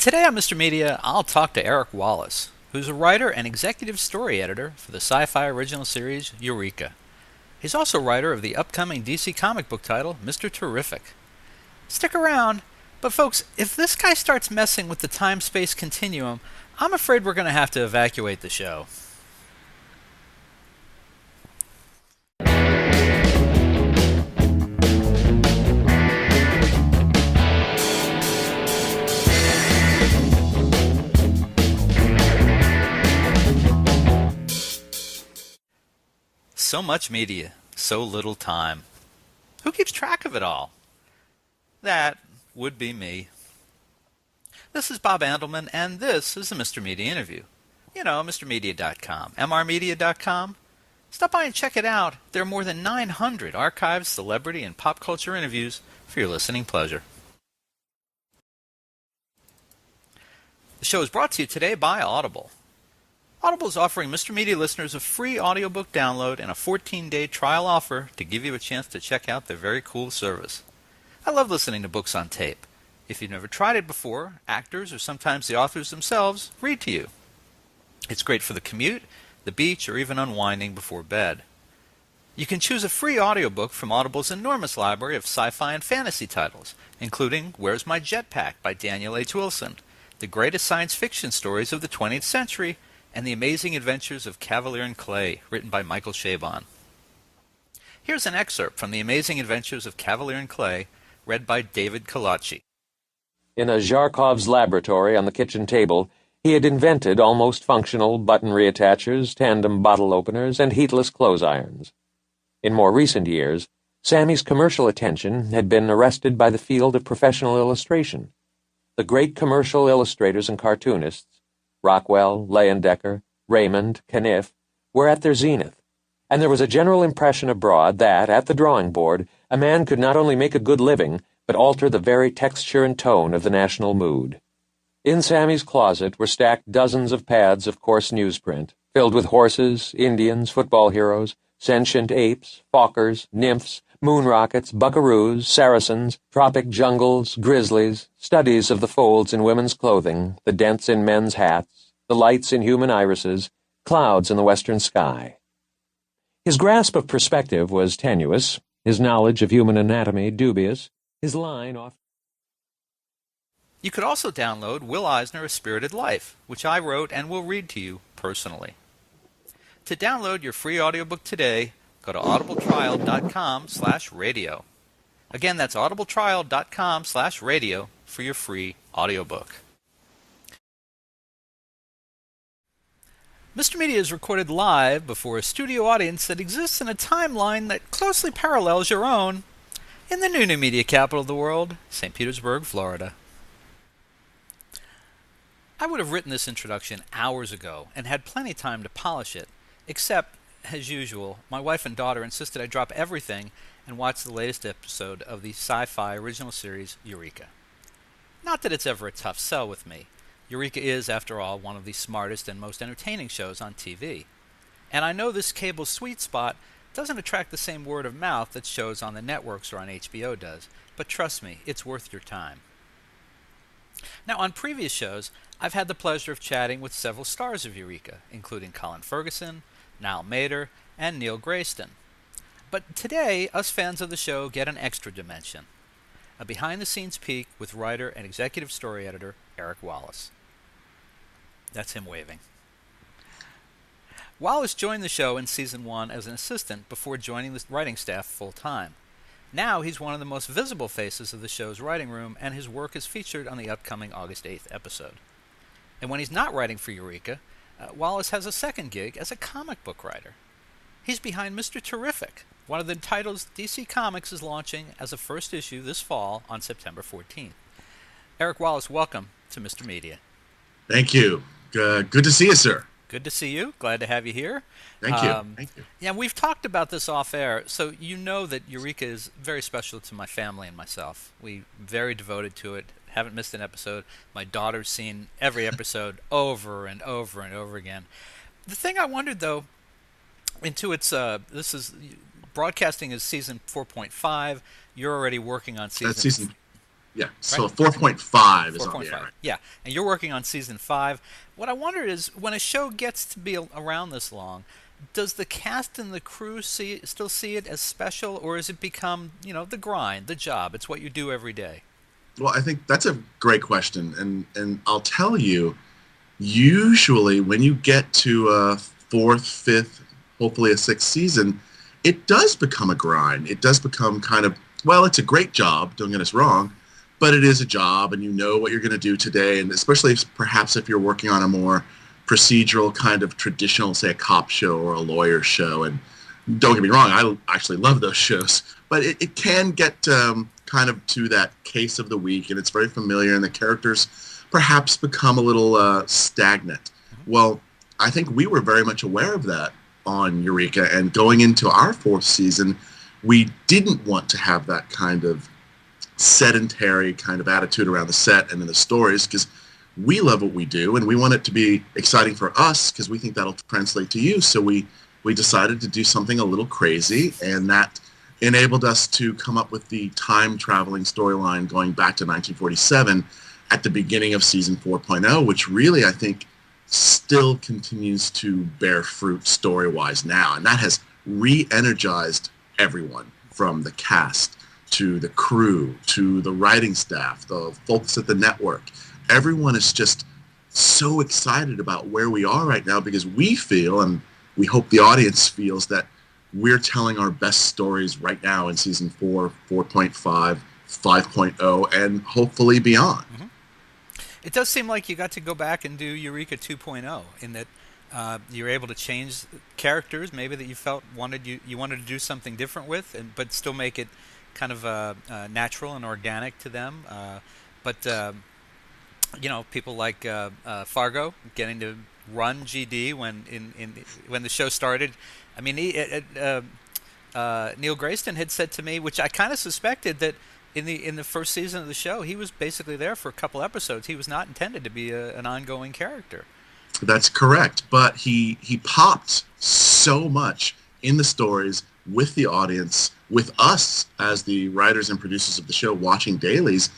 Today on Mr. Media, I'll talk to Eric Wallace, who's a writer and executive story editor for the Syfy original series Eureka. He's also writer of the upcoming DC comic book title Mr. Terrific. Stick around, but folks, if this guy starts messing with the time-space continuum, I'm afraid we're going to have to evacuate the show. So much media, so little time. Who keeps track of it all? That would be me. This is Bob Andelman, and this is the Mr. Media interview. You know, MrMedia.com, MRmedia.com. Stop by and check it out. There are more than 900 archived celebrity and pop culture interviews for your listening pleasure. The show is brought to you today by Audible. Audible is offering Mr. Media listeners a free audiobook download and a 14-day trial offer to give you a chance to check out their very cool service. I love listening to books on tape. If you've never tried it before, actors or sometimes the authors themselves read to you. It's great for the commute, the beach, or even unwinding before bed. You can choose a free audiobook from Audible's enormous library of sci-fi and fantasy titles, including Where's My Jetpack by Daniel H. Wilson, the greatest science fiction stories of the 20th century, and The Amazing Adventures of Cavalier and Clay, written by Michael Chabon. Here's an excerpt from The Amazing Adventures of Cavalier and Clay, read by David Kalachi. In a Zharkov's laboratory on the kitchen table, he had invented almost functional button reattachers, tandem bottle openers, and heatless clothes irons. In more recent years, Sammy's commercial attention had been arrested by the field of professional illustration. The great commercial illustrators and cartoonists, Rockwell, Leyendecker, Raymond, Caniff, were at their zenith, and there was a general impression abroad that, at the drawing board, a man could not only make a good living, but alter the very texture and tone of the national mood. In Sammy's closet were stacked dozens of pads of coarse newsprint, filled with horses, Indians, football heroes, sentient apes, Fokkers, nymphs, moon rockets, buckaroos, Saracens, tropic jungles, grizzlies, studies of the folds in women's clothing, the dents in men's hats, the lights in human irises, clouds in the western sky. His grasp of perspective was tenuous, his knowledge of human anatomy dubious, his line off. You could also download Will Eisner: A Spirited Life, which I wrote and will read to you personally. To download your free audiobook today, go to audibletrial.com/radio. Again, that's audibletrial.com/radio for your free audiobook. Mr. Media is recorded live before a studio audience that exists in a timeline that closely parallels your own in the new media capital of the world, St. Petersburg, Florida. I would have written this introduction hours ago and had plenty of time to polish it, except, as usual, my wife and daughter insisted I drop everything and watch the latest episode of the Syfy original series Eureka. Not that it's ever a tough sell with me. Eureka is, after all, one of the smartest and most entertaining shows on TV. And I know this cable's sweet spot doesn't attract the same word of mouth that shows on the networks or on HBO does, but trust me, it's worth your time. Now, on previous shows, I've had the pleasure of chatting with several stars of Eureka, including Colin Ferguson, Niall Mater, and Neil Grayston. But today, us fans of the show get an extra dimension, a behind-the-scenes peek with writer and executive story editor Eric Wallace. That's him waving. Wallace joined the show in Season 1 as an assistant before joining the writing staff full-time. Now he's one of the most visible faces of the show's writing room, and his work is featured on the upcoming August 8th episode. And when he's not writing for Eureka, Wallace has a second gig as a comic book writer. He's behind Mr. Terrific, one of the titles DC Comics is launching as a first issue this fall on September 14th. Eric Wallace, welcome to Mr. Media. Thank you. Good to see you, sir. Good to see you. Glad to have you here. Thank you. Thank you. Yeah, we've talked about this off air, so you know that Eureka is very special to my family and myself. We're very devoted to it. Haven't missed an episode. My daughter's seen every episode over and over and over again. The thing I wondered, though, into its this is broadcasting is season 4.5. You're already working on season. That's season. Yeah, so right? 4.5 is on the 4.5. air. Yeah, and you're working on season 5. What I wonder is, when a show gets to be around this long, does the cast and the crew still see it as special, or has it become, the grind, the job? It's what you do every day. Well, I think that's a great question, and I'll tell you, usually when you get to a fourth, fifth, hopefully a sixth season, it does become a grind. It does become kind of, well, it's a great job, don't get us wrong, but it is a job, and you know what you're going to do today, and especially perhaps if you're working on a more procedural kind of traditional, say, a cop show or a lawyer show. And don't get me wrong, I actually love those shows, but it can get kind of to that case of the week, and it's very familiar, and the characters perhaps become a little stagnant. Well, I think we were very much aware of that on Eureka, and going into our fourth season, we didn't want to have that kind of sedentary kind of attitude around the set and in the stories, because we love what we do, and we want it to be exciting for us because we think that'll translate to you. So we decided to do something a little crazy, and that enabled us to come up with the time-traveling storyline going back to 1947 at the beginning of season 4.0, which really, I think, still continues to bear fruit story-wise now. And that has re-energized everyone, from the cast to the crew to the writing staff, the folks at the network. Everyone is just so excited about where we are right now, because we feel, and we hope the audience feels, that we're telling our best stories right now in season 4, 4.5, 5.0, and hopefully beyond. Mm-hmm. It does seem like you got to go back and do Eureka 2.0, in that you're able to change characters, maybe that you felt you wanted to do something different with, but still make it kind of natural and organic to them. But people like Fargo getting to run GD when the show started. I mean, Neil Grayston had said to me, which I kind of suspected, that in the first season of the show, he was basically there for a couple episodes. He was not intended to be an ongoing character. That's correct, but he popped so much in the stories, with the audience, with us as the writers and producers of the show watching dailies.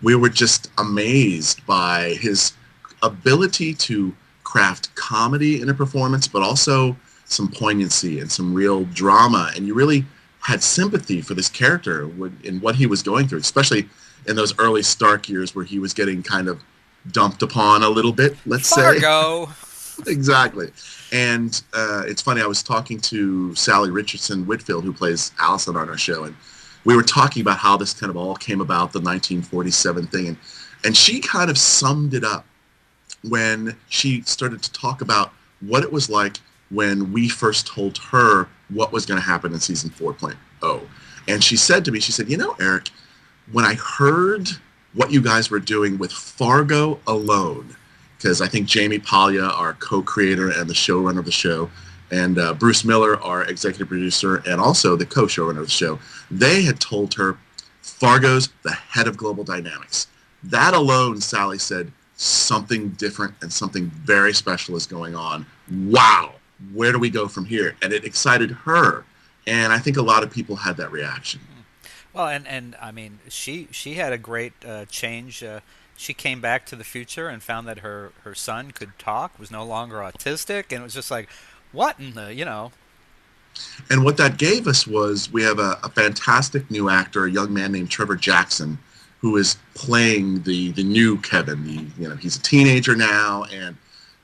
We were just amazed by his ability to craft comedy in a performance, but also some poignancy and some real drama. And you really had sympathy for this character in what he was going through, especially in those early Stark years where he was getting kind of dumped upon a little bit, let's Fargo. say. Exactly. And it's funny, I was talking to Sally Richardson-Whitfield, who plays Allison on our show, and we were talking about how this kind of all came about, the 1947 thing, and she kind of summed it up when she started to talk about what it was like when we first told her what was going to happen in season 4.0. And she said to me, Eric, when I heard what you guys were doing with Fargo alone, because I think Jamie Paglia, our co-creator and the showrunner of the show, and Bruce Miller, our executive producer, and also the co-showrunner of the show, they had told her, Fargo's the head of global dynamics. That alone, Sally said, something different and something very special is going on. Wow, where do we go from here? And it excited her. And I think a lot of people had that reaction. Well, and I mean, she had a great change. She came back to the future and found that her son could talk, was no longer autistic, and it was just like, what in the, And what that gave us was, we have a fantastic new actor, a young man named Trevor Jackson, who is playing the new Kevin. He's a teenager now, and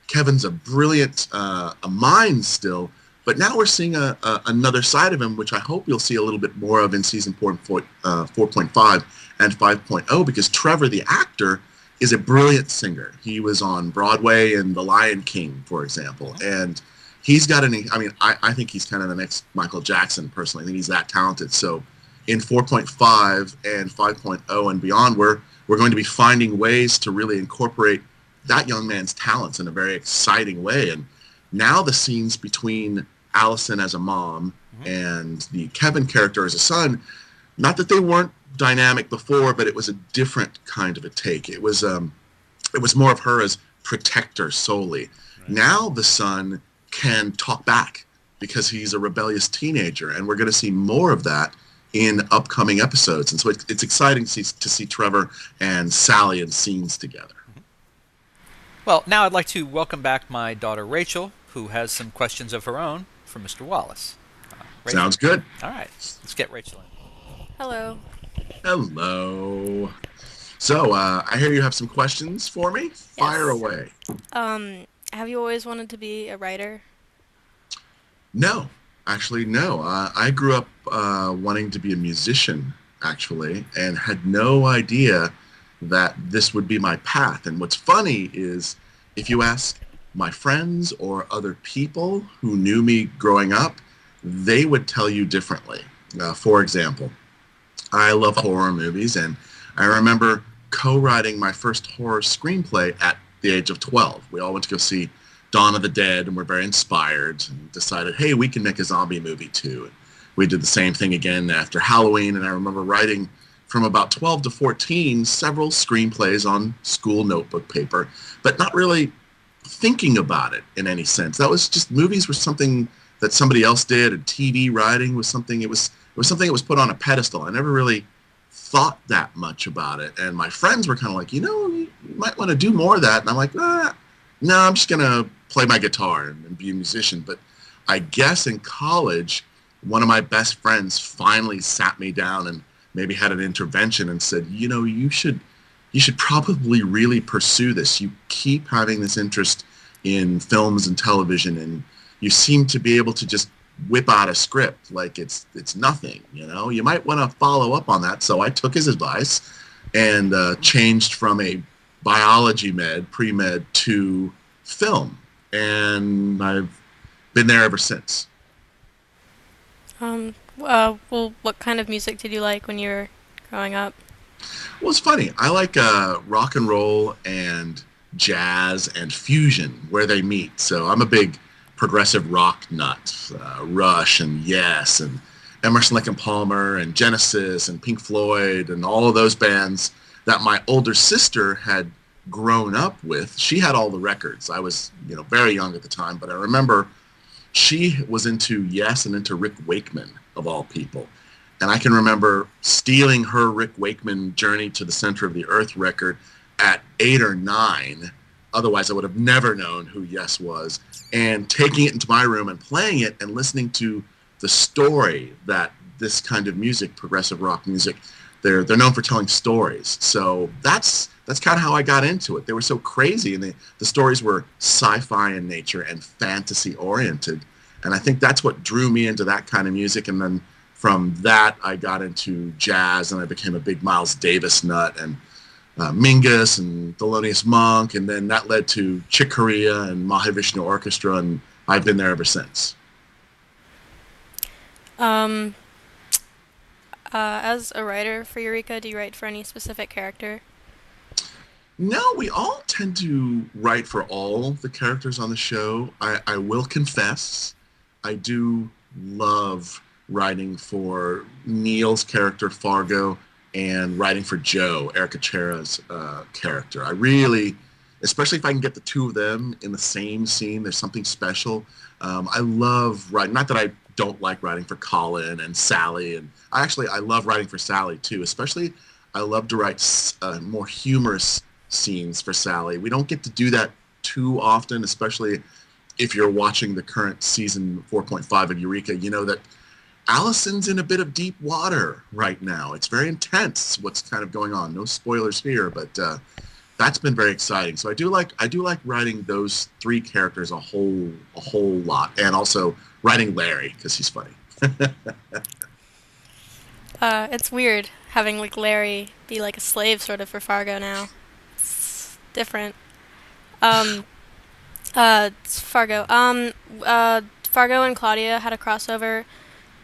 Kevin's a brilliant a mind still, but now we're seeing another side of him, which I hope you'll see a little bit more of in season 4.5 and 5.0, because Trevor, the actor, is a brilliant singer. He was on Broadway in The Lion King, for example, and he's got I think he's kind of the next Michael Jackson, personally. I think he's that talented. So in 4.5 and 5.0 and beyond, we're going to be finding ways to really incorporate that young man's talents in a very exciting way. And now the scenes between Allison as a mom and the Kevin character as a son, not that they weren't dynamic before, but it was a different kind of a take. It was more of her as protector solely. Right. Now the son can talk back because he's a rebellious teenager, and we're going to see more of that in upcoming episodes. And so it's exciting to see Trevor and Sally in scenes together. Well, now I'd like to welcome back my daughter Rachel, who has some questions of her own for Mr. Wallace. Sounds good. All right, let's get Rachel in. Hello. Hello. So, I hear you have some questions for me. Fire away. Have you always wanted to be a writer? No, actually, no. I grew up wanting to be a musician, actually, and had no idea that this would be my path. And what's funny is if you ask my friends or other people who knew me growing up, they would tell you differently. For example, I love horror movies, and I remember co-writing my first horror screenplay at the age of 12. We all went to go see Dawn of the Dead and were very inspired and decided, hey, we can make a zombie movie too. And we did the same thing again after Halloween, and I remember writing from about 12 to 14 several screenplays on school notebook paper, but not really thinking about it in any sense. That was just, movies were something that somebody else did, and TV writing was something, it was something that was put on a pedestal. I never really thought that much about it. And my friends were kind of like, you might want to do more of that. And I'm like, no, I'm just going to play my guitar and be a musician. But I guess in college, one of my best friends finally sat me down and maybe had an intervention and said, you should probably really pursue this. You keep having this interest in films and television, and you seem to be able to just whip out a script like it's nothing. You might want to follow up on that. So I took his advice and changed from a biology pre-med to film, and I've been there ever since. Well, what kind of music did you like when you were growing up? Well, it's funny. I like rock and roll and jazz and fusion where they meet. So I'm a big progressive rock nut. Rush and Yes and Emerson, Lake and Palmer and Genesis and Pink Floyd and all of those bands that my older sister had grown up with. She had all the records. I was, very young at the time, but I remember she was into Yes and into Rick Wakeman, of all people. And I can remember stealing her Rick Wakeman Journey to the Center of the Earth record at 8 or 9. Otherwise, I would have never known who Yes was. And taking it into my room and playing it and listening to the story that this kind of music, progressive rock music, they're known for telling stories. So that's kind of how I got into it. They were so crazy, and the stories were sci-fi in nature and fantasy oriented. And I think that's what drew me into that kind of music. And then from that, I got into jazz, and I became a big Miles Davis nut, and Mingus and Thelonious Monk, and then that led to Chick Corea and Mahavishnu Orchestra, and I've been there ever since. As a writer for Eureka, do you write for any specific character? No, we all tend to write for all the characters on the show. I will confess, I do love writing for Neil's character, Fargo, and writing for Joe, Eric Chera's character. I really, especially if I can get the two of them in the same scene, there's something special. I love writing, not that I don't like writing for Colin and Sally, and I love writing for Sally too, especially I love to write more humorous scenes for Sally. We don't get to do that too often, especially if you're watching the current season 4.5 of Eureka. You know that Allison's in a bit of deep water right now. It's very intense what's kind of going on. No spoilers here, but that's been very exciting. So I do like writing those three characters a whole lot, and also writing Larry because he's funny. It's weird having Larry be like a slave sort of for Fargo now. It's different. It's Fargo. Fargo and Claudia had a crossover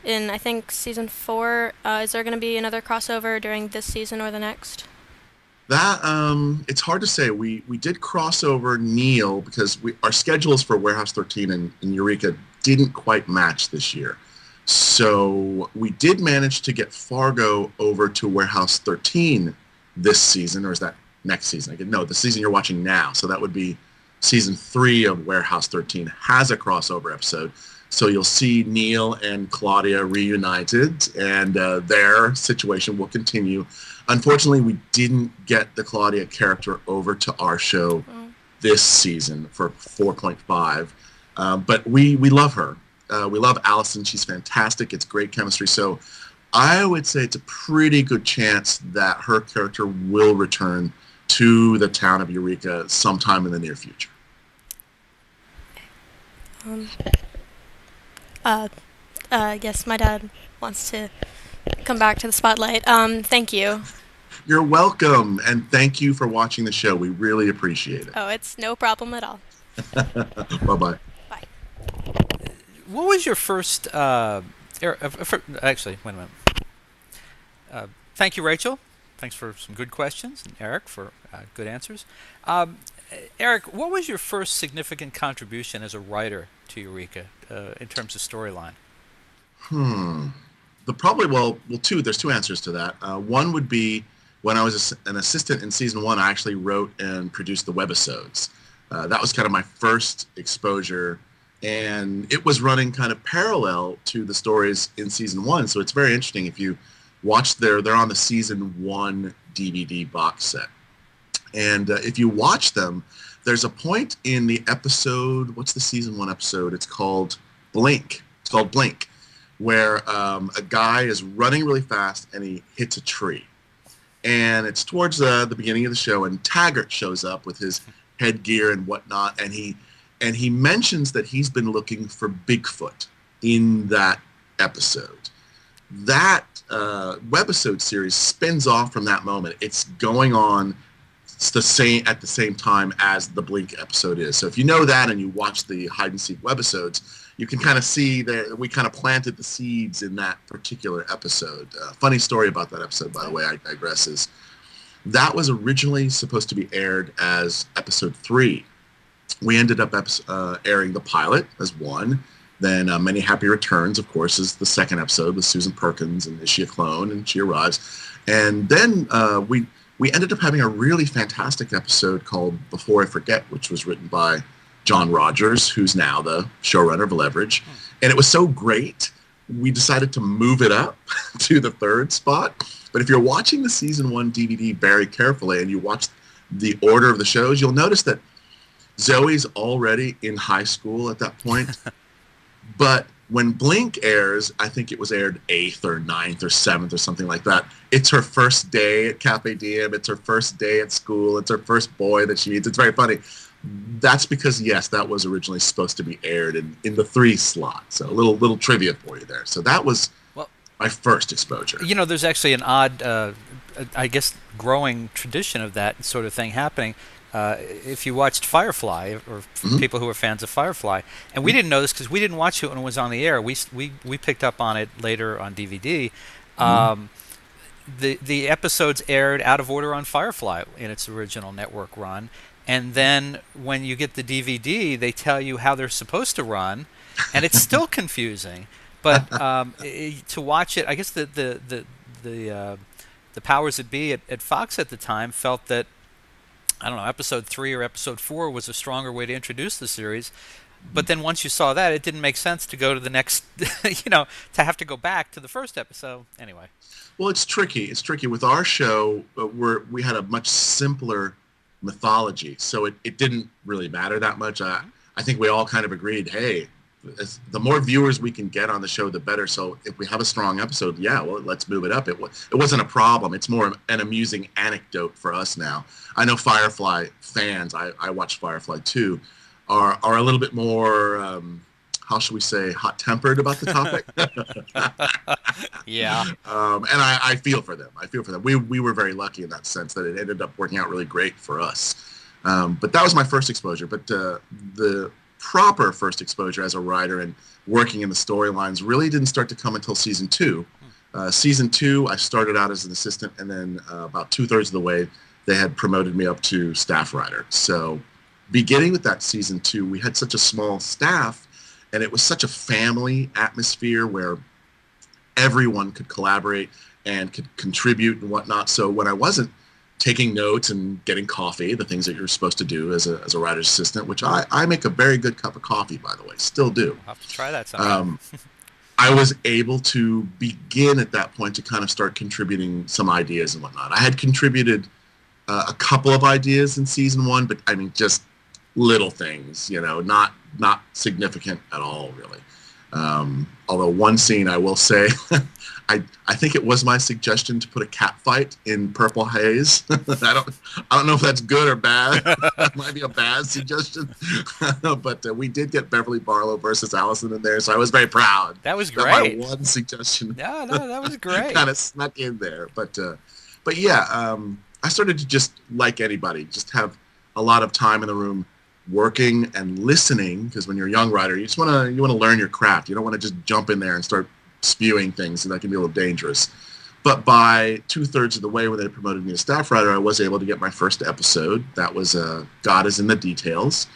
in, I think, season 4. Is there going to be another crossover during this season or the next? That it's hard to say. We did cross over Neil because our schedules for Warehouse 13 and Eureka didn't quite match this year. So we did manage to get Fargo over to Warehouse 13 this season, or is that next season? No, the season you're watching now. So that would be season 3 of Warehouse 13 has a crossover episode. So you'll see Neil and Claudia reunited, and their situation will continue. Unfortunately, we didn't get the Claudia character over to our show this season for 4.5, but we love her. We love Allison. She's fantastic. It's great chemistry. So I would say it's a pretty good chance that her character will return to the town of Eureka sometime in the near future. Yes, my dad wants to come back to the spotlight. Thank you. You're welcome, and thank you for watching the show. We really appreciate it. Oh, it's no problem at all. Bye-bye. Bye. What was your first... actually, wait a minute. Thank you, Rachel. Thanks for some good questions, and Eric for good answers. Eric, what was your first significant contribution as a writer to Eureka in terms of storyline? There's two answers to that. One would be when I was an assistant in season 1, I actually wrote and produced the webisodes. That was kind of my first exposure, and it was running kind of parallel to the stories in season 1. So it's very interesting. If you watch they're on the season 1 DVD box set. And if you watch them, there's a point in the episode, what's the season 1 episode? It's called Blink. It's called Blink, where a guy is running really fast and he hits a tree. And it's towards the beginning of the show, and Taggart shows up with his headgear and whatnot, and he mentions that he's been looking for Bigfoot in that episode. That webisode series spins off from that moment. It's going on at the same time as the Blink episode is. So if you know that and you watch the hide and seek webisodes, you can kind of see that we kind of planted the seeds in that particular episode. Funny story about that episode, by the way, I digress, is that was originally supposed to be aired as episode 3. We ended up airing the pilot as 1. Then Many Happy Returns, of course, is the second episode with Susan Perkins, and is she a clone, and she arrives. And then we ended up having a really fantastic episode called Before I Forget, which was written by John Rogers, who's now the showrunner of Leverage. And it was so great, we decided to move it up to the 3rd spot. But if you're watching the season 1 DVD very carefully and you watch the order of the shows, you'll notice that Zoe's already in high school at that point. But when Blink airs, I think it was aired 8th or 9th or 7th or something like that. It's her first day at Cafe Diem. It's her first day at school. It's her first boy that she meets. It's very funny. That's because, yes, that was originally supposed to be aired in the 3 slot. So a little trivia for you there. So that was my first exposure. You know, there's actually an odd, I guess, growing tradition of that sort of thing happening. If you watched Firefly, or people who are fans of Firefly, and we didn't know this because we didn't watch it when it was on the air. We picked up on it later on DVD. The episodes aired out of order on Firefly in its original network run, and then when you get the DVD, they tell you how they're supposed to run, and it's still confusing. But to watch it, I guess the powers that be at Fox at the time felt that, I don't know, episode 3 or episode 4 was a stronger way to introduce the series. But then once you saw that, it didn't make sense to go to the next, to have to go back to the first episode. Anyway. Well, it's tricky. It's tricky. With our show, we had a much simpler mythology, so it didn't really matter that much. I think we all kind of agreed, hey, the more viewers we can get on the show, the better. So if we have a strong episode, let's move it up. It wasn't a problem. It's more an amusing anecdote for us now. I know Firefly fans, I watched Firefly too, are a little bit more, how should we say, hot-tempered about the topic. Yeah. And I feel for them. We were very lucky in that sense that it ended up working out really great for us. But that was my first exposure. But the proper first exposure as a writer and working in the storylines really didn't start to come until season 2. Season 2, I started out as an assistant, and then about 2/3 of the way, they had promoted me up to staff writer. So beginning with that season 2, we had such a small staff, and it was such a family atmosphere where everyone could collaborate and could contribute and whatnot. So when I wasn't taking notes and getting coffee, the things that you're supposed to do as a writer's assistant, which I make a very good cup of coffee, by the way, still do. I'll have to try that sometime. I was able to begin at that point to kind of start contributing some ideas and whatnot. I had contributed a couple of ideas in season 1, but I mean, just little things, not significant at all, really. Although one scene, I will say, I think it was my suggestion to put a cat fight in Purple Haze. I don't know if that's good or bad. It might be a bad suggestion, but we did get Beverly Barlow versus Allison in there, so I was very proud. That was great. That my one suggestion. No, that was great. Kind of snuck in there, but yeah, I started to just, like anybody, just have a lot of time in the room working and listening, because when you're a young writer, you want to learn your craft. You don't want to just jump in there and start spewing things, and that can be a little dangerous. But by 2/3 of the way, when they promoted me to staff writer, I was able to get my first episode. That was God is in the Details,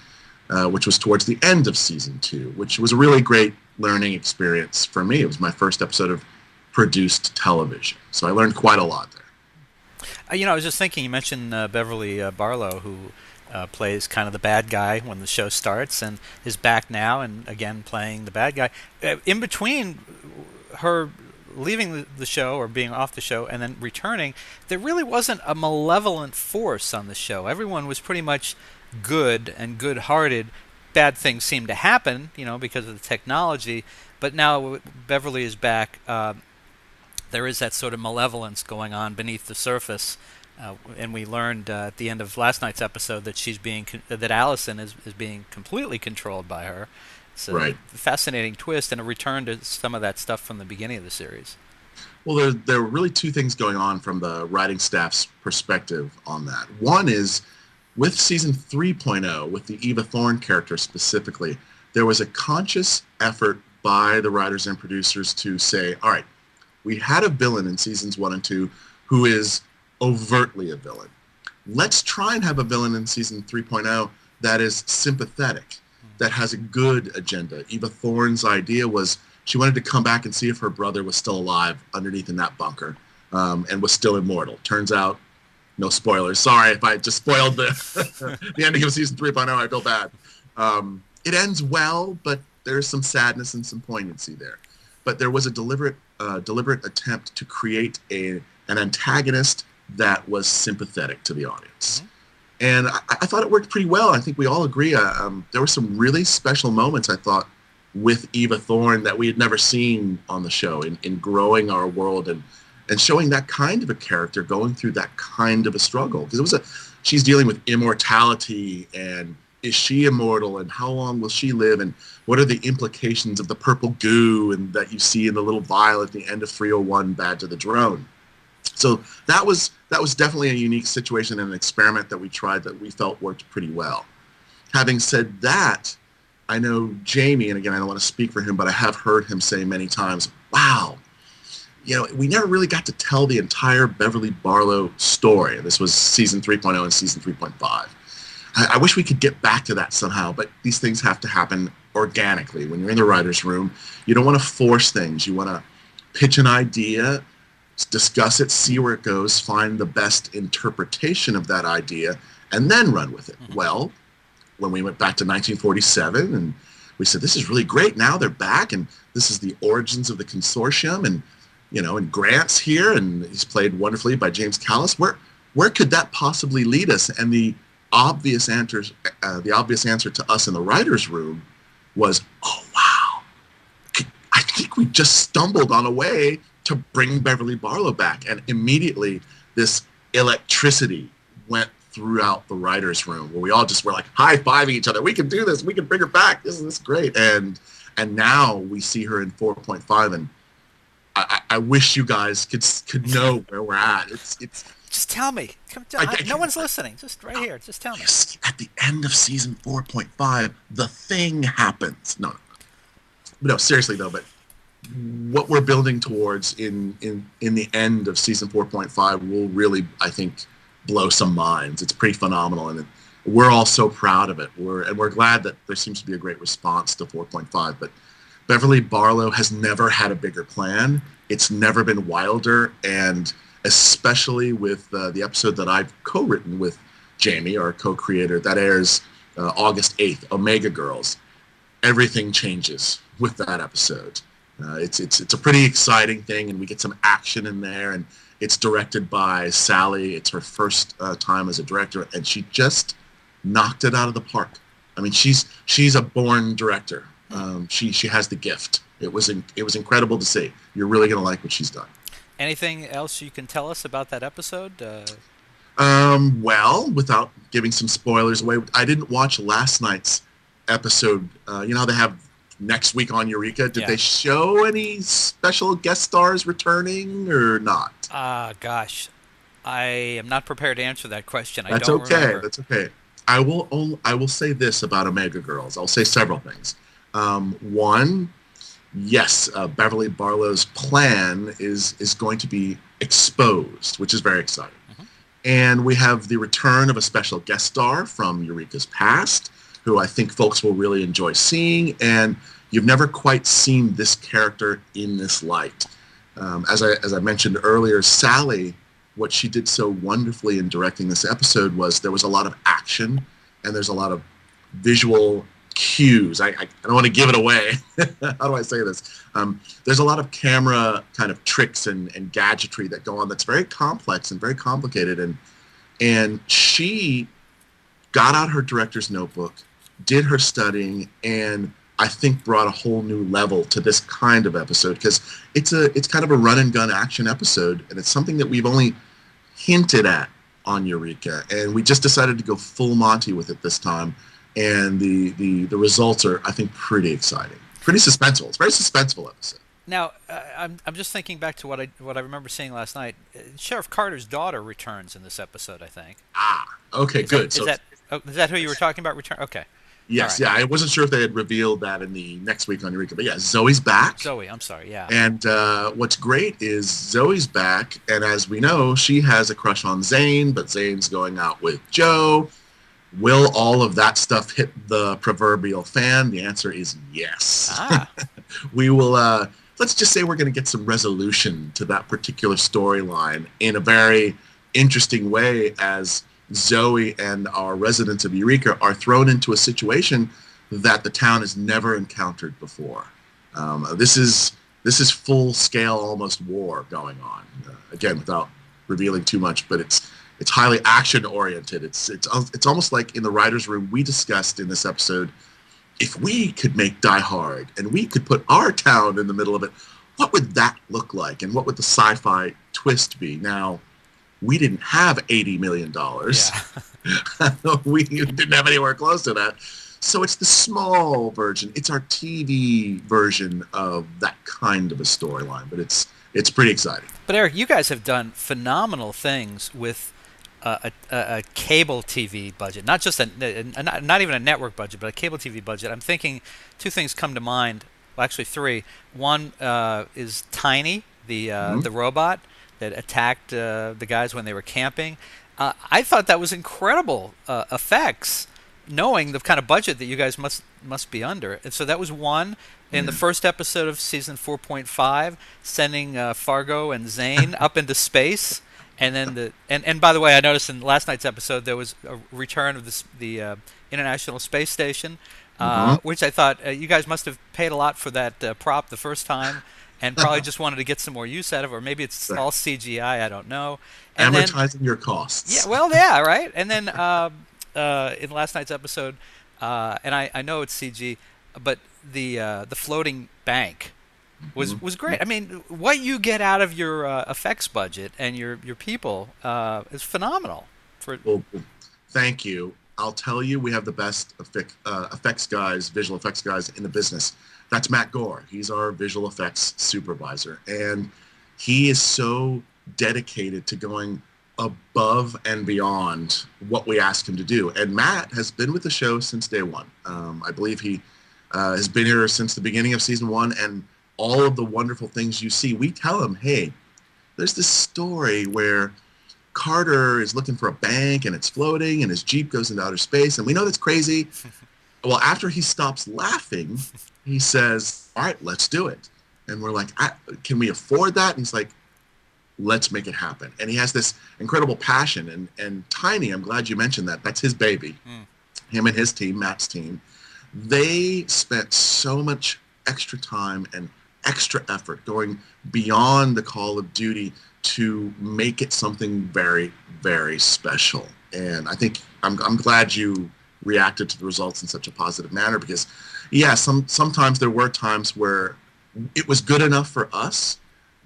which was towards the end of season 2, which was a really great learning experience for me. It was my first episode of produced television, so I learned quite a lot there. I was just thinking, you mentioned Beverly Barlow, who plays kind of the bad guy when the show starts, and is back now and again playing the bad guy. In between her leaving the show or being off the show and then returning, there really wasn't a malevolent force on the show. Everyone was pretty much good and good-hearted. Bad things seemed to happen, because of the technology. But now Beverly is back. There is that sort of malevolence going on beneath the surface. And we learned at the end of last night's episode that that Allison is being completely controlled by her. It's a fascinating twist and a return to some of that stuff from the beginning of the series. Well, there were really two things going on from the writing staff's perspective on that. One is, with season 3.0, with the Eva Thorne character specifically, there was a conscious effort by the writers and producers to say, all right, we had a villain in seasons 1 and 2 who is overtly a villain. Let's try and have a villain in season 3.0 that is sympathetic, that has a good agenda. Eva Thorne's idea was she wanted to come back and see if her brother was still alive underneath in that bunker, and was still immortal. Turns out, no spoilers. Sorry if I just spoiled the ending of season 3.0. I feel bad. It ends well, but there's some sadness and some poignancy there. But there was a deliberate attempt to create an antagonist that was sympathetic to the audience. Mm-hmm. And I thought it worked pretty well. I think we all agree. There were some really special moments, I thought, with Eva Thorne that we had never seen on the show in growing our world and showing that kind of a character going through that kind of a struggle. Because she's dealing with immortality, and is she immortal, and how long will she live, and what are the implications of the purple goo and that you see in the little vial at the end of 301 Bad to the Drone. So that was definitely a unique situation and an experiment that we tried that we felt worked pretty well. Having said that, I know Jamie, and again, I don't want to speak for him, but I have heard him say many times, wow, we never really got to tell the entire Beverly Barlow story. This was season 3.0 and season 3.5. I wish we could get back to that somehow, but these things have to happen organically. When you're in the writer's room, you don't want to force things. You want to pitch an idea, discuss it, see where it goes, find the best interpretation of that idea, and then run with it. Well, when we went back to 1947 and we said, this is really great, now they're back, and this is the origins of the consortium, and and Grant's here, and he's played wonderfully by James Callis. Where could that possibly lead us? And the obvious answer to us in the writer's room was, oh wow, I think we just stumbled on a way to bring Beverly Barlow back. And immediately this electricity went throughout the writer's room, where we all just were like high-fiving each other. We can do this. We can bring her back. Isn't this great? And now we see her in 4.5, and I wish you guys could know where we're at. It's just tell me. No one's listening. Just right here. Just tell me. At the end of season 4.5, the thing happens. No, seriously though. But what we're building towards in the end of season 4.5 will really, I think, blow some minds. It's pretty phenomenal, and we're all so proud of it. We're glad that there seems to be a great response to 4.5. But Beverly Barlow has never had a bigger plan. It's never been wilder, and especially with the episode that I've co-written with Jamie, our co-creator, that airs August 8th, Omega Girls. Everything changes with that episode. It's a pretty exciting thing, and we get some action in there, and it's directed by Sally. It's her first time as a director, and she just knocked it out of the park. I mean, she's a born director. She has the gift. It was incredible to see. You're really going to like what she's done. Anything else you can tell us about that episode? Well, without giving some spoilers away, I didn't watch last night's episode. You know how they have next week on Eureka? Did they show any special guest stars returning or not? Gosh, I am not prepared to answer that question. That's don't okay. remember. That's okay. I will say this about Omega Girls. I'll say several things. One, yes, Beverly Barlow's plan is going to be exposed, which is very exciting. Mm-hmm. And we have the return of a special guest star from Eureka's past, who I think folks will really enjoy seeing. And you've never quite seen this character in this light. As I mentioned earlier, Sally, what she did so wonderfully in directing this episode was there was a lot of action and there's a lot of visual cues. I don't want to give it away. How do I say this? There's a lot of camera kind of tricks and gadgetry that go on that's very complex and very complicated. And she got out her director's notebook, did her studying, and I think brought a whole new level to this kind of episode, because it's kind of a run and gun action episode, and it's something that we've only hinted at on Eureka, and we just decided to go full Monty with it this time, and the results are, I think, pretty exciting, pretty suspenseful. It's a very suspenseful episode. Now, I'm just thinking back to what I remember seeing last night. Sheriff Carter's daughter returns in this episode, I think. Okay, good. Is that who you were talking about? Return? Okay. Yes, right. yeah. I wasn't sure if they had revealed that in the next week on Eureka, but yeah, Zoe's back. Zoe, I'm sorry, yeah. And what's great is Zoe's back, and as we know, she has a crush on Zane, but Zane's going out with Joe. Will all of that stuff hit the proverbial fan? The answer is yes. We will, let's just say we're going to get some resolution to that particular storyline in a very interesting way, as Zoe and our residents of Eureka are thrown into a situation that the town has never encountered before. This is full scale, almost war going on. Again, without revealing too much, but it's highly action oriented. It's almost like in the writers' room we discussed in this episode, if we could make Die Hard and we could put our town in the middle of it, what would that look like, and what would the sci-fi twist be? Now, we didn't have $80 million. Yeah. We didn't have anywhere close to that. So it's the small version. It's our TV version of that kind of a storyline, but it's pretty exciting. But Eric, you guys have done phenomenal things with a cable TV budget, not just not even a network budget, but a cable TV budget. I'm thinking two things come to mind. Well, actually three. One is Tiny, the robot that attacked the guys when they were camping. I thought that was incredible effects, knowing the kind of budget that you guys must be under. And so that was one. In the first episode of season 4.5, sending Fargo and Zane up into space. And then and by the way, I noticed in last night's episode there was a return of the International Space Station, which I thought you guys must have paid a lot for that prop the first time, and probably just wanted to get some more use out of it, or maybe it's all CGI, I don't know. And amortizing your costs. Yeah, well, yeah, right. And then in last night's episode, and I know it's CG, but the floating bank was great. I mean, what you get out of your effects budget and your people is phenomenal. Well, thank you. I'll tell you, we have the best effects guys, visual effects guys in the business. That's Matt Gore. He's our visual effects supervisor, and he is so dedicated to going above and beyond what we ask him to do. And Matt has been with the show since day one. I believe he has been here since the beginning of season 1, and all of the wonderful things you see, we tell him, hey, there's this story where Carter is looking for a bank and it's floating and his Jeep goes into outer space, and we know that's crazy. Well, after he stops laughing, he says, all right, let's do it. And we're like, can we afford that? And he's like, let's make it happen. And he has this incredible passion. And Tiny, I'm glad you mentioned that. That's his baby. Him and his team, Matt's team, they spent so much extra time and extra effort going beyond the call of duty to make it something very, very special. And I think I'm glad you reacted to the results in such a positive manner, because sometimes there were times where it was good enough for us,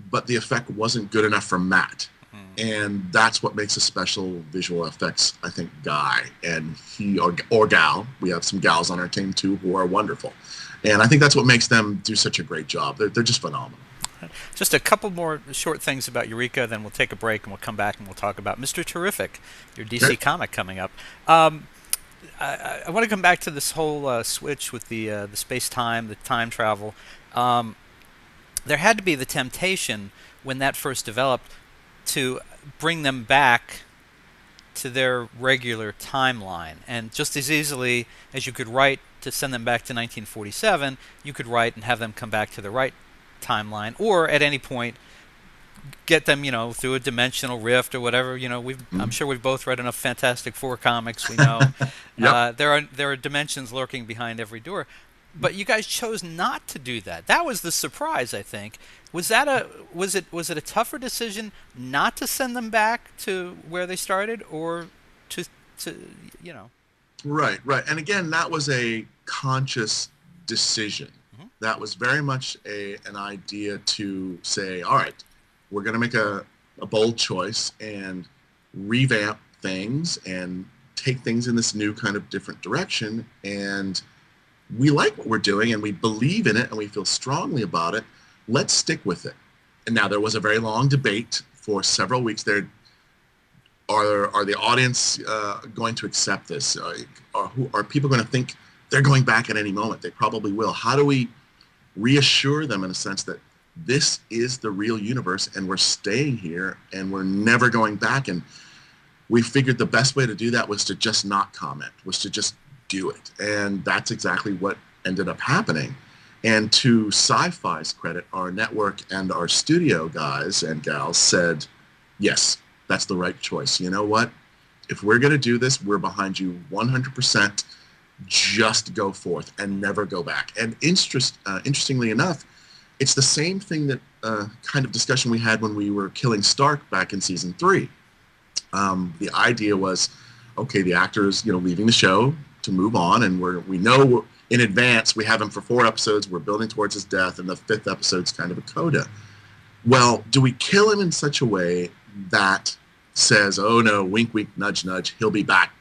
but the effect wasn't good enough for Matt. And that's what makes a special visual effects, I think, guy. And he or gal, we have some gals on our team too who are wonderful. And I think that's what makes them do such a great job. They're just phenomenal. Just a couple more short things about Eureka, then we'll take a break and we'll come back and we'll talk about Mr. Terrific, your DC comic coming up. I want to come back to this whole switch with the space-time, the time travel. There had to be the temptation when that first developed to bring them back to their regular timeline. And just as easily as you could write to send them back to 1947, you could write and have them come back to the right timeline, or at any point get them, through a dimensional rift or whatever. I'm sure we've both read enough Fantastic Four comics. We know there are dimensions lurking behind every door. But you guys chose not to do that. That was the surprise, I think. Was it a tougher decision not to send them back to where they started, or to Right. And again, that was a conscious decision. That was very much an idea to say, all right, we're going to make a bold choice and revamp things and take things in this new kind of different direction. And we like what we're doing and we believe in it and we feel strongly about it. Let's stick with it. And now there was a very long debate for several weeks there. Are the audience going to accept this? Are people going to think they're going back at any moment? They probably will. How do we reassure them in a sense that this is the real universe and we're staying here and we're never going back? And we figured the best way to do that was to just not comment, was to just do it. And that's exactly what ended up happening. And to Syfy's credit, our network and our studio guys and gals said, yes, that's the right choice. You know what? If we're going to do this, we're behind you 100%. Just go forth and never go back. And interestingly enough, it's the same thing that kind of discussion we had when we were killing Stark back in season 3. The idea was, okay, the actor's leaving the show to move on, and we know in advance we have him for 4 episodes. We're building towards his death, and the 5th episode's kind of a coda. Well, do we kill him in such a way that says, oh no, wink, wink, nudge, nudge, he'll be back,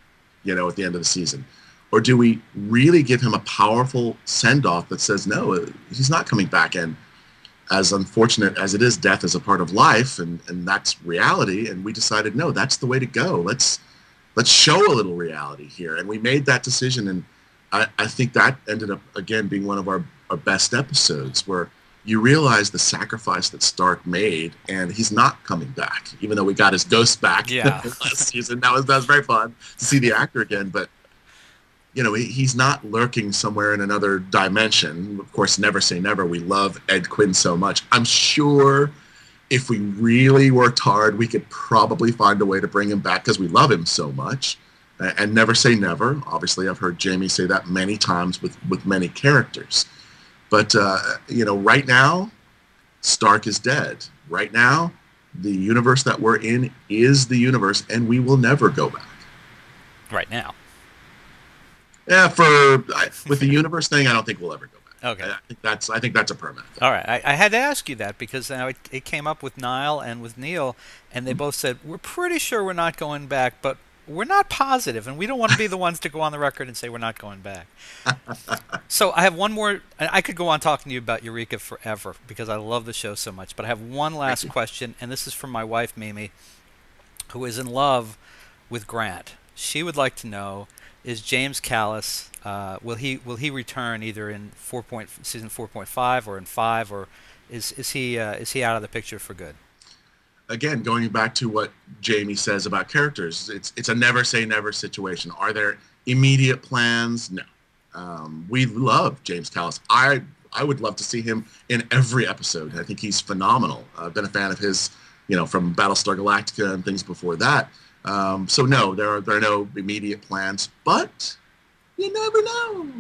at the end of the season? Or do we really give him a powerful send-off that says, no, he's not coming back? And as unfortunate as it is, death is a part of life, and that's reality. And we decided, no, that's the way to go. Let's show a little reality here. And we made that decision. And I think that ended up, again, being one of our best episodes, where you realize the sacrifice that Stark made, and he's not coming back, even though we got his ghost back last season. That was very fun to see the actor again. But he's not lurking somewhere in another dimension. Of course, never say never. We love Ed Quinn so much. I'm sure if we really worked hard, we could probably find a way to bring him back because we love him so much. And never say never. Obviously, I've heard Jamie say that many times with many characters. But, right now, Stark is dead. Right now, the universe that we're in is the universe, and we will never go back. Right now. Yeah, with the universe thing, I don't think we'll ever go back. Okay. I think that's a permanent thing. All right. I had to ask you that because it came up with Niall and with Neil, and they both said, we're pretty sure we're not going back, but we're not positive, and we don't want to be the ones to go on the record and say we're not going back. So I have one more. I could go on talking to you about Eureka forever because I love the show so much, but I have one last question, and this is from my wife, Mimi, who is in love with Grant. She would like to know, is James Callis, will he return either in season 4.5 or in 5, or is he out of the picture for good? Again, going back to what Jamie says about characters, it's a never say never situation. Are there immediate plans? No. We love James Callis. I would love to see him in every episode. I think he's phenomenal. I've been a fan of his, from Battlestar Galactica and things before that. So no, there are no immediate plans, but you never know.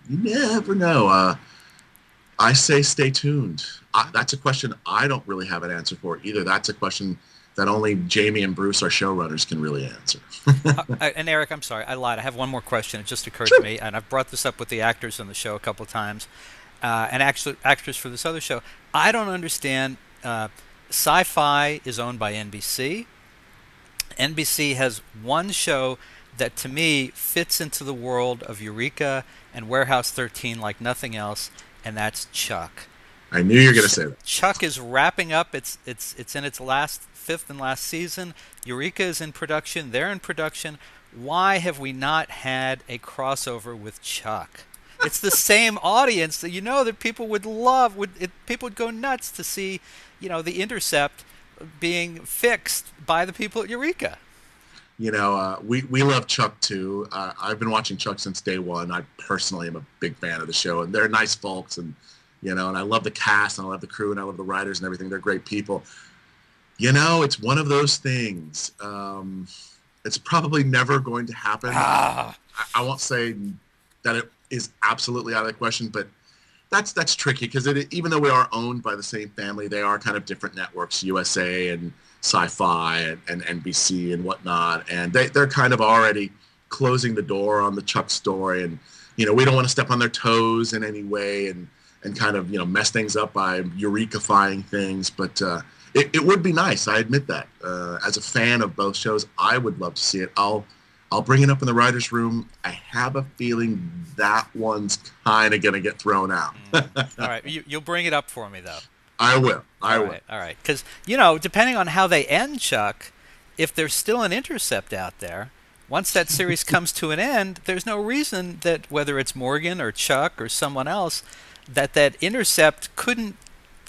You never know. I say stay tuned. That's a question I don't really have an answer for either. That's a question that only Jamie and Bruce, our showrunners, can really answer. And Eric, I'm sorry, I lied. I have one more question. It just occurred Sure. to me, and I've brought this up with the actors on the show a couple of times, and actually actors for this other show. I don't understand. Syfy is owned by NBC. NBC has one show that, to me, fits into the world of Eureka and Warehouse 13 like nothing else, and that's Chuck. I knew you were going to say that. Chuck is wrapping up. It's in its fifth and last season. Eureka is in production. They're in production. Why have we not had a crossover with Chuck? It's the same audience that that people would love. People would go nuts to see, the Intercept being fixed by the people at Eureka. We love Chuck too. I've been watching Chuck since day one. I personally am a big fan of the show, and they're nice folks, and and I love the cast, and I love the crew, and I love the writers and everything. They're great people. It's one of those things. It's probably never going to happen. I won't say that it is absolutely out of the question, but that's tricky because even though we are owned by the same family, they are kind of different networks, USA and Syfy and NBC and whatnot, and they're kind of already closing the door on the Chuck story, and we don't want to step on their toes in any way and kind of mess things up by Eureka-fying things, but it would be nice. I admit that. As a fan of both shows, I would love to see it. I'll bring it up in the writers' room. I have a feeling that one's kind of going to get thrown out. All right, you'll bring it up for me though. I will. All right. Because depending on how they end Chuck, if there's still an Intercept out there, once that series comes to an end, there's no reason that whether it's Morgan or Chuck or someone else, that Intercept couldn't.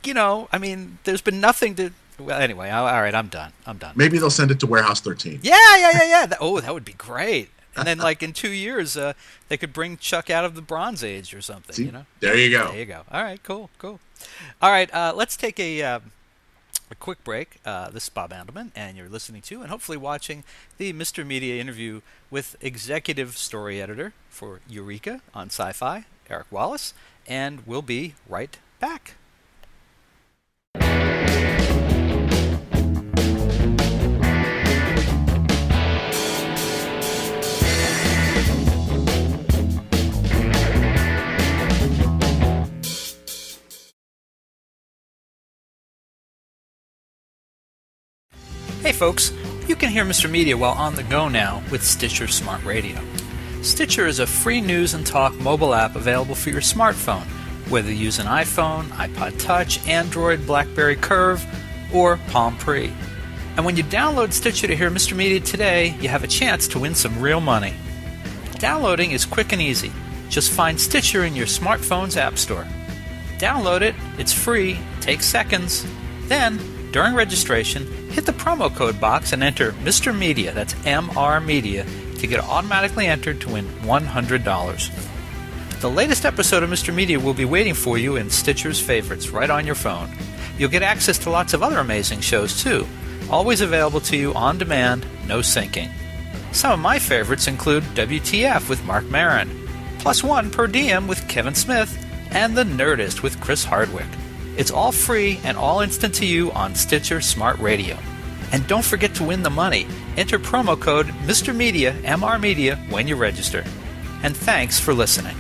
There's been nothing to. Well, anyway, all right, I'm done. Maybe they'll send it to Warehouse 13. Yeah. That would be great. And then, in 2 years, they could bring Chuck out of the Bronze Age or something. See? There you go. There you go. All right, cool. All right, let's take a quick break. This is Bob Andelman, and you're listening to and hopefully watching the Mr. Media interview with executive story editor for Eureka on Syfy, Eric Wallace, and we'll be right back. Hey folks, you can hear Mr. Media while on the go now with Stitcher Smart Radio. Stitcher is a free news and talk mobile app available for your smartphone, whether you use an iPhone, iPod Touch, Android, BlackBerry Curve, or Palm Pre. And when you download Stitcher to hear Mr. Media today, you have a chance to win some real money. Downloading is quick and easy. Just find Stitcher in your smartphone's app store. Download it, it's free, takes seconds. Then, during registration, hit the promo code box and enter Mr. Media, that's MR Media, to get automatically entered to win $100. The latest episode of Mr. Media will be waiting for you in Stitcher's favorites right on your phone. You'll get access to lots of other amazing shows too, always available to you on demand, no syncing. Some of my favorites include WTF with Mark Maron, Plus One Per Diem with Kevin Smith, and The Nerdist with Chris Hardwick. It's all free and all instant to you on Stitcher Smart Radio. And don't forget to win the money. Enter promo code Mr. Media, MR Media, when you register. And thanks for listening.